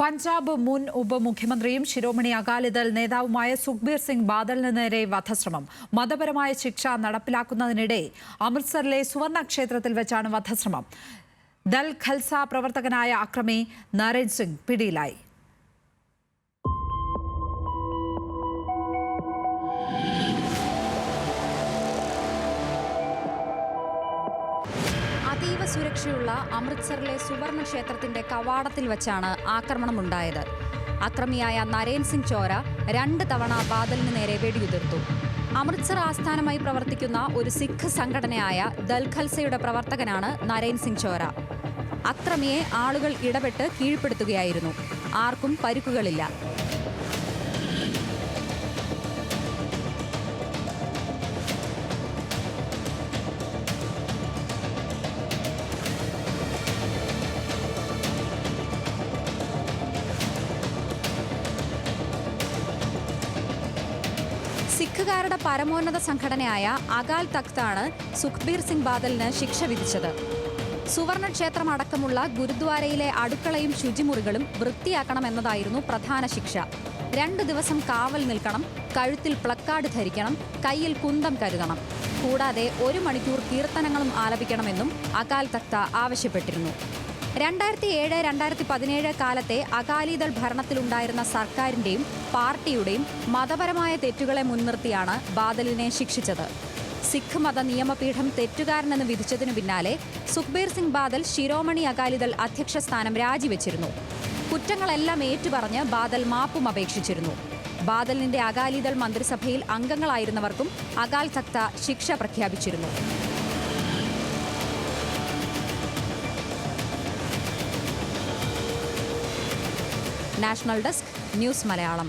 പഞ്ചാബ് മുൻ ഉപമുഖ്യമന്ത്രിയും ശിരോമണി അകാലിദൾ നേതാവുമായ സുഖ്ബീർ സിംഗ് ബാദലിന് നേരെ വധശ്രമം. മതപരമായ ശിക്ഷ നടപ്പിലാക്കുന്നതിനിടെ അമൃത്സറിലെ സുവർണ ക്ഷേത്രത്തിൽ വെച്ചാണ് വധശ്രമം. ദൽ ഖൽസ പ്രവർത്തകനായ അക്രമി നരേൻ സിംഗ് പിടിയിലായി. അതീവ സുരക്ഷയുള്ള അമൃത്സറിലെ സുവർണ ക്ഷേത്രത്തിന്റെ കവാടത്തിൽ വെച്ചാണ് ആക്രമണമുണ്ടായത്. അക്രമിയായ നരേൻ സിംഗ് ചോര 2 തവണ ബാദലിന് നേരെ വെടിയുതിർത്തു. അമൃത്സർ ആസ്ഥാനമായി പ്രവർത്തിക്കുന്ന ഒരു സിഖ് സംഘടനയായ ദൽ ഖൽസയുടെ പ്രവർത്തകനാണ് നരേൻ സിംഗ് ചോര. അക്രമിയെ ആളുകൾ ഇടപെട്ട് കീഴ്പ്പെടുത്തുകയായിരുന്നു. ആർക്കും പരിക്കുകളില്ല. സിഖുകാരുടെ പരമോന്നത സംഘടനയായ അകാൽ തഖ്താണ് സുഖ്ബീർ സിംഗ് ബാദലിന് ശിക്ഷ വിധിച്ചത്. സുവർണ ക്ഷേത്രം അടക്കമുള്ള ഗുരുദ്വാരയിലെ അടുക്കളയും ശുചിമുറികളും വൃത്തിയാക്കണമെന്നതായിരുന്നു പ്രധാന ശിക്ഷ. 2 ദിവസം കാവൽ നിൽക്കണം, കഴുത്തിൽ പ്ലക്കാർഡ് ധരിക്കണം, കയ്യിൽ കുന്തം കരുതണം. കൂടാതെ 1 മണിക്കൂർ കീർത്തനങ്ങളും ആലപിക്കണമെന്നും അകാൽ തഖ്ത ആവശ്യപ്പെട്ടിരുന്നു. 2007-2017 കാലത്തെ അകാലിദൾ ഭരണത്തിലുണ്ടായിരുന്ന സർക്കാരിന്റെയും പാർട്ടിയുടെയും മതപരമായ തെറ്റുകളെ മുൻനിർത്തിയാണ് ബാദലിനെ ശിക്ഷിച്ചത്. സിഖ് മത നിയമപീഠം തെറ്റുകാരനെന്ന് വിധിച്ചതിനു പിന്നാലെ സുഖ്ബീർ സിംഗ് ബാദൽ ശിരോമണി അകാലിദൾ അധ്യക്ഷ സ്ഥാനം രാജിവെച്ചിരുന്നു. കുറ്റങ്ങളെല്ലാം ഏറ്റുപറഞ്ഞ് ബാദൽ മാപ്പും അപേക്ഷിച്ചിരുന്നു. ബാദലിന്റെ അകാലിദൾ മന്ത്രിസഭയിൽ അംഗങ്ങളായിരുന്നവർക്കും അകാൽ തഖ്ത ശിക്ഷ പ്രഖ്യാപിച്ചിരുന്നു. National desk, news Malayalam.